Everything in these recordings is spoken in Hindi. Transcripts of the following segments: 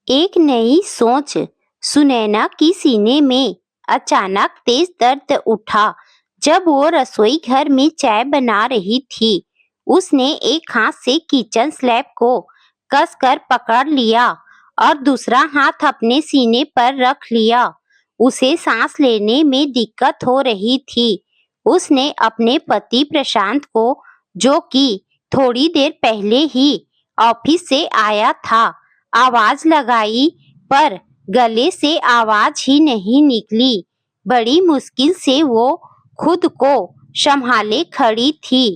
एक नई सोच सुनैना की सीने में अचानक तेज दर्द उठा। जब वो रसोई घर में चाय बना रही थी, उसने एक हाथ से किचन स्लैब को कसकर पकड़ लिया और दूसरा हाथ अपने सीने पर रख लिया। उसे सांस लेने में दिक्कत हो रही थी। उसने अपने पति प्रशांत को, जो कि थोड़ी देर पहले ही ऑफिस से आया था, आवाज लगाई, पर गले से आवाज ही नहीं निकली। बड़ी मुश्किल से वो खुद को संभाले खड़ी थी।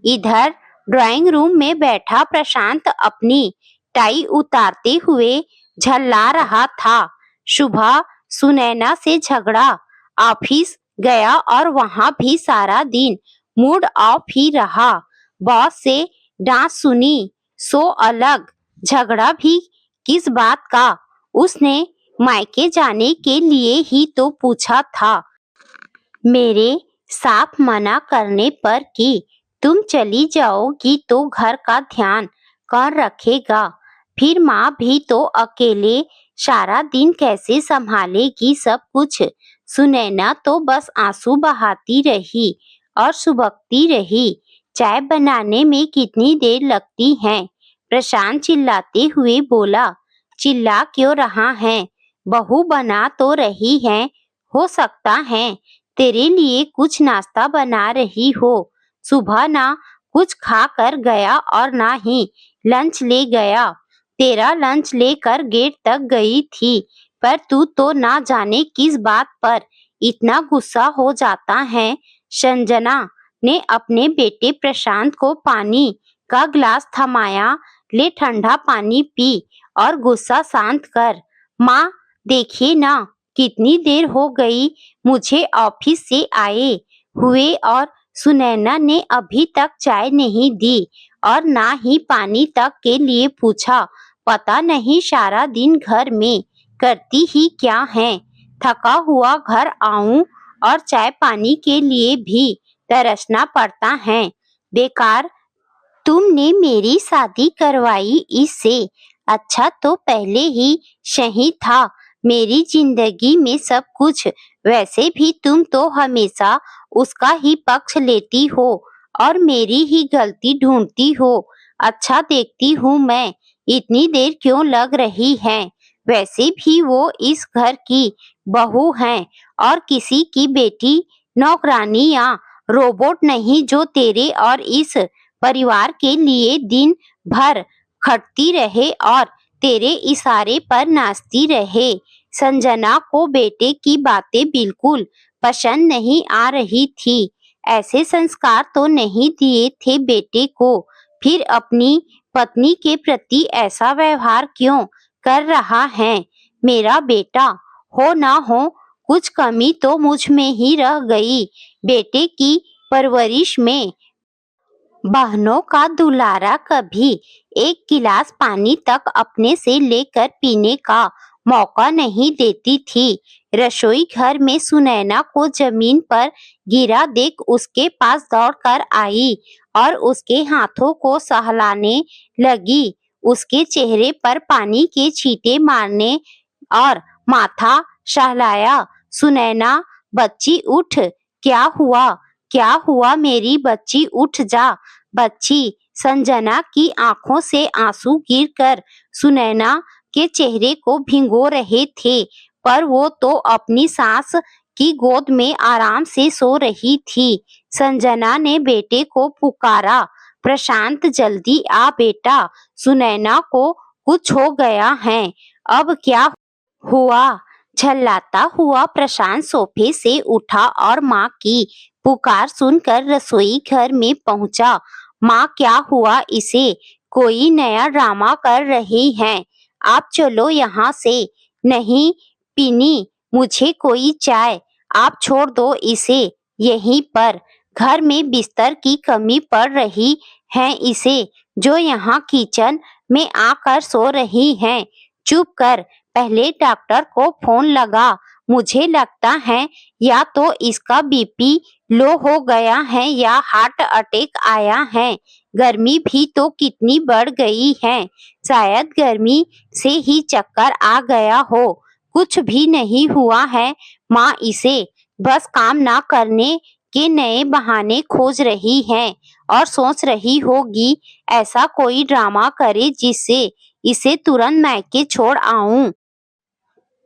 इधर ड्राइंग रूम में बैठा प्रशांत अपनी टाई उतारते हुए झल्ला रहा था। सुबह सुनैना से झगड़ा, ऑफिस गया और वहां भी सारा दिन मूड ऑफ ही रहा। बॉस से डांट सुनी, सो अलग। झगड़ा भी किस बात का? उसने मायके जाने के लिए ही तो पूछा था। मेरे साफ मना करने पर कि तुम चली जाओगी तो घर का ध्यान कौन रखेगा? फिर माँ भी तो अकेले सारा दिन कैसे संभालेगी सब कुछ? सुनैना तो बस आंसू बहाती रही और सुबकती रही। चाय बनाने में कितनी देर लगती है? प्रशांत चिल्लाते हुए बोला। चिल्ला क्यों रहा है? बहू बना तो रही है, हो सकता है तेरे लिए कुछ नाश्ता बना रही हो। सुबह ना कुछ खा कर गया और ना ही लंच ले गया। तेरा लंच लेकर गेट तक गई थी, पर तू तो ना जाने किस बात पर इतना गुस्सा हो जाता है। संजना ने अपने बेटे प्रशांत को पानी का ग्लास थमाया। ले ठंडा पानी पी और गुस्सा शांत कर। माँ, देखिए ना, कितनी देर हो गई मुझे ऑफिस से आए हुए और सुनैना ने अभी तक चाय नहीं दी और ना ही पानी तक के लिए पूछा। पता नहीं सारा दिन घर में करती ही क्या है। थका हुआ घर आऊं और चाय पानी के लिए भी तरसना पड़ता है। बेकार तुमने मेरी शादी करवाई, इससे अच्छा तो पहले ही सही था मेरी जिंदगी में सब कुछ। वैसे भी तुम तो हमेशा उसका ही पक्ष लेती हो और मेरी ही गलती ढूंढती हो। अच्छा देखती हूँ मैं, इतनी देर क्यों लग रही है? वैसे भी वो इस घर की बहू हैं और किसी की बेटी, नौकरानी या रोबोट नहीं जो तेरे और इस परिवार के लिए दिन भर खटती रहे और तेरे इशारे पर नाचती रहे। संजना को बेटे की बातें बिल्कुल पसंद नहीं आ रही थी। ऐसे संस्कार तो नहीं दिए थे बेटे को, फिर अपनी पत्नी के प्रति ऐसा व्यवहार क्यों कर रहा है? मेरा बेटा हो ना हो, कुछ कमी तो मुझ में ही रह गई। बेटे की परवरिश में बहनों का दुलारा, कभी एक गिलास पानी तक अपने से लेकर पीने का मौका नहीं देती थी। रसोई घर में सुनैना को जमीन पर गिरा देख उसके पास दौड़कर आई और उसके हाथों को सहलाने लगी, उसके चेहरे पर पानी के छींटे मारने और माथा सहलाया। सुनैना, बच्ची उठ। क्या हुआ? क्या हुआ मेरी बच्ची? उठ जा बच्ची। संजना की आंखों से आंसू गिरकर सुनैना के चेहरे को भिगो रहे थे, पर वो तो अपनी सास की गोद में आराम से सो रही थी। संजना ने बेटे को पुकारा, प्रशांत जल्दी आ बेटा, सुनैना को कुछ हो गया है। अब क्या हुआ? झल्लाता हुआ प्रशांत सोफे से उठा और माँ की पुकार सुनकर रसोई घर में पहुंचा। माँ, क्या हुआ इसे? कोई नया ड्रामा कर रही हैं? आप चलो यहाँ से। नहीं पीनी मुझे कोई चाय, आप छोड़ दो इसे यहीं पर। घर में बिस्तर की कमी पड़ रही है इसे, जो यहाँ किचन में आकर सो रही हैं। चुप कर, पहले डॉक्टर को फोन लगा। मुझे लगता है या तो इसका बीपी लो हो गया है या हार्ट अटैक आया है। गर्मी भी तो कितनी बढ़ गई है। शायद गर्मी से ही चक्कर आ गया हो। कुछ भी नहीं हुआ है माँ, इसे बस काम ना करने के नए बहाने खोज रही है और सोच रही होगी ऐसा कोई ड्रामा करे जिससे इसे तुरंत मायके छोड़ आऊं।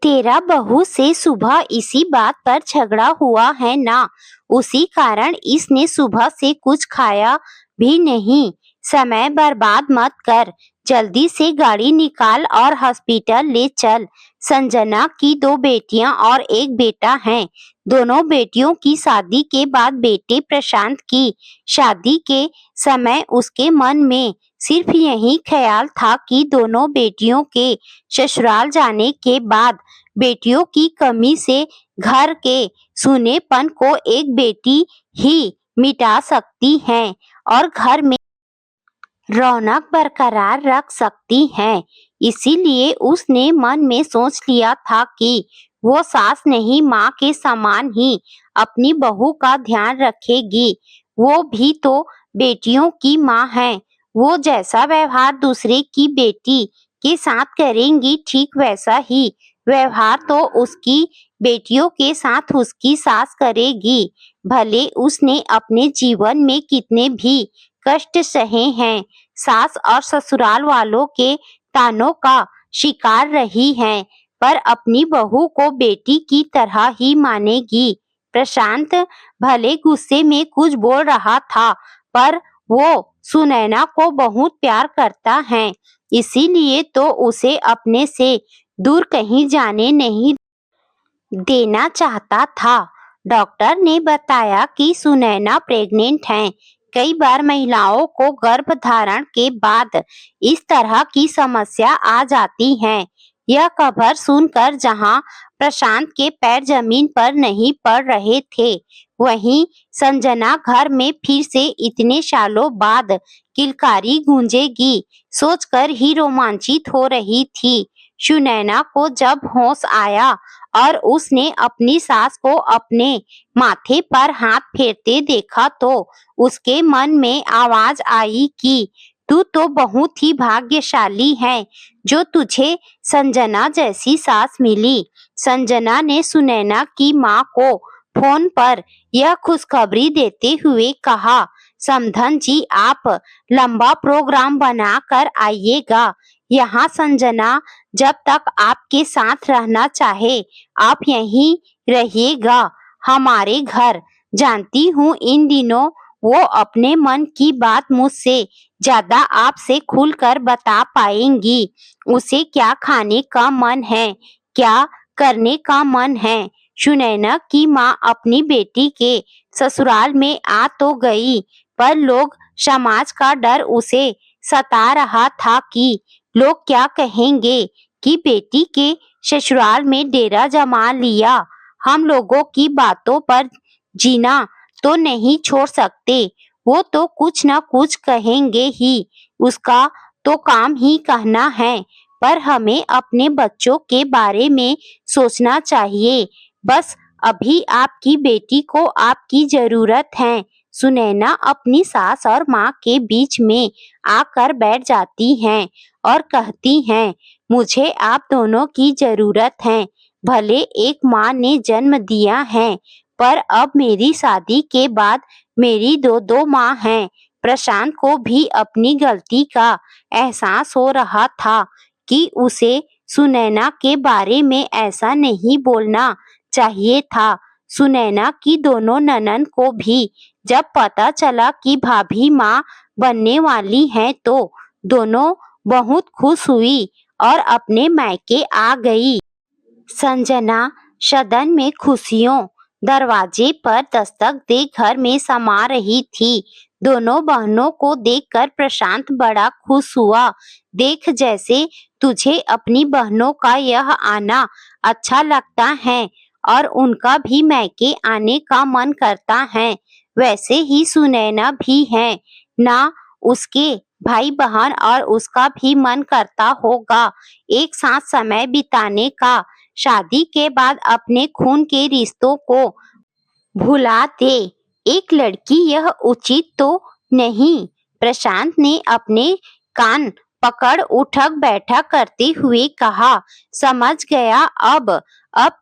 तेरा बहू से सुबह इसी बात पर झगड़ा हुआ है ना, उसी कारण इसने सुबह से कुछ खाया भी नहीं। समय बर्बाद मत कर, जल्दी से गाड़ी निकाल और हॉस्पिटल ले चल। संजना की 2 बेटियां और 1 बेटा है। दोनों बेटियों की शादी के बाद बेटे प्रशांत की शादी के समय उसके मन में सिर्फ यही ख्याल था कि दोनों बेटियों के ससुराल जाने के बाद बेटियों की कमी से घर के सूनेपन को एक बेटी ही मिटा सकती है और घर में रौनक बरकरार रख सकती है। इसीलिए उसने मन में सोच लिया था कि वो सास नहीं, माँ के समान ही अपनी बहू का ध्यान रखेगी। वो भी तो बेटियों की माँ है। वो जैसा व्यवहार दूसरे की बेटी के साथ करेंगी, ठीक वैसा ही व्यवहार तो उसकी बेटियों के साथ उसकी सास करेगी। भले उसने अपने जीवन में कितने भी कष्ट सहे हैं, सास और ससुराल वालों के तानों का शिकार रही है, पर अपनी बहू को बेटी की तरह ही मानेगी। प्रशांत भले गुस्से में कुछ बोल रहा था, पर वो सुनैना को बहुत प्यार करता है, इसीलिए तो उसे अपने से दूर कहीं जाने नहीं देना चाहता था। डॉक्टर ने बताया कि सुनैना प्रेग्नेंट है। कई बार महिलाओं को गर्भधारण के बाद इस तरह की समस्या आ जाती है। यह खबर सुनकर जहां प्रशांत के पैर जमीन पर नहीं पड़ रहे थे, वहीं संजना घर में फिर से इतने सालों बाद किलकारी गूंजेगी सोचकर ही रोमांचित हो रही थी। सुनैना को जब होश आया और उसने अपनी सास को अपने माथे पर हाथ फेरते देखा तो उसके मन में आवाज आई कि तू तो बहुत ही भाग्यशाली है जो तुझे संजना जैसी सास मिली। संजना ने सुनैना की माँ को फोन पर यह खुशखबरी देते हुए कहा, समधन जी आप लंबा प्रोग्राम बना कर आइएगा। यहाँ संजना जब तक आपके साथ रहना चाहे आप यहीं रहिएगा हमारे घर। जानती हूँ इन दिनों वो अपने मन की बात मुझसे ज्यादा आपसे खुलकर बता पाएंगी। उसे क्या खाने का मन है, क्या करने का मन है। सुनैना की माँ अपनी बेटी के ससुराल में आ तो गई, पर लोग समाज का डर उसे सता रहा था कि लोग क्या कहेंगे कि बेटी के ससुराल में डेरा जमा लिया। हम लोगों की बातों पर जीना तो नहीं छोड़ सकते, वो तो कुछ ना कुछ कहेंगे ही, उसका तो काम ही कहना है। पर हमें अपने बच्चों के बारे में सोचना चाहिए। बस अभी आपकी बेटी को आपकी जरूरत है। सुनैना अपनी सास और माँ के बीच में आकर बैठ जाती हैं और कहती हैं, मुझे आप दोनों की जरूरत है। भले एक माँ ने जन्म दिया है, पर अब मेरी शादी के बाद मेरी दो दो माँ हैं। प्रशांत को भी अपनी गलती का एहसास हो रहा था कि उसे सुनैना के बारे में ऐसा नहीं बोलना चाहिए था। सुनैना की दोनों ननद को भी जब पता चला कि भाभी माँ बनने वाली हैं, तो दोनों बहुत खुश हुई और अपने मायके आ गई। संजना सदन में खुशियों दरवाजे पर दस्तक दे घर में समा रही थी। दोनों बहनों को देखकर प्रशांत बड़ा खुश हुआ। देख, जैसे तुझे अपनी बहनों का यह आना अच्छा लगता है और उनका भी मायके आने का मन करता है, वैसे ही सुनैना भी है ना। उसके भाई बहन और उसका भी मन करता होगा एक साथ समय बिताने का। शादी के बाद अपने खून के रिश्तों को भुला दे। एक लड़की यह उचित तो नहीं। प्रशांत ने अपने कान पकड़ उठक बैठक करते हुए कहा, समझ गया अब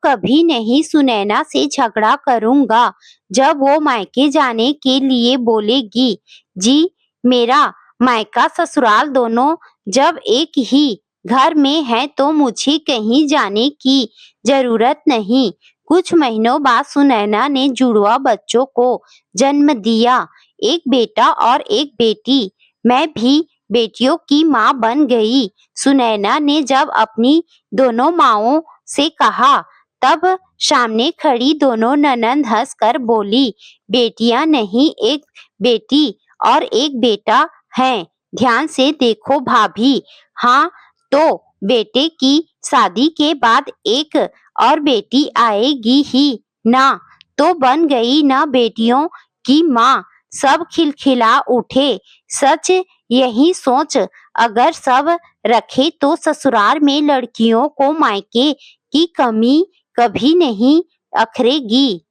कभी नहीं सुनैना से झगड़ा करूंगा। जब वो मायके जाने के लिए बोलेगी, जी मेरा मायका ससुराल दोनों जब एक ही घर में है तो मुझे कहीं जाने की जरूरत नहीं। कुछ महीनों बाद सुनैना ने जुड़वा बच्चों को जन्म दिया, एक बेटा और एक बेटी। मैं भी बेटियों की माँ बन गई। सुनैना ने जब अपनी दोनों माँओं से कहा, तब सामने खड़ी दोनों ननंद हंसकर बोली, बेटियां नहीं, एक बेटी और एक बेटा है। ध्यान से देखो भाभी। हाँ, तो बेटे की शादी के बाद एक और बेटी आएगी ही ना, तो बन गई ना बेटियों की माँ। सब खिलखिला उठे। सच यही सोच अगर सब रखे तो ससुराल में लड़कियों को मायके की कमी कभी नहीं अखरेगी।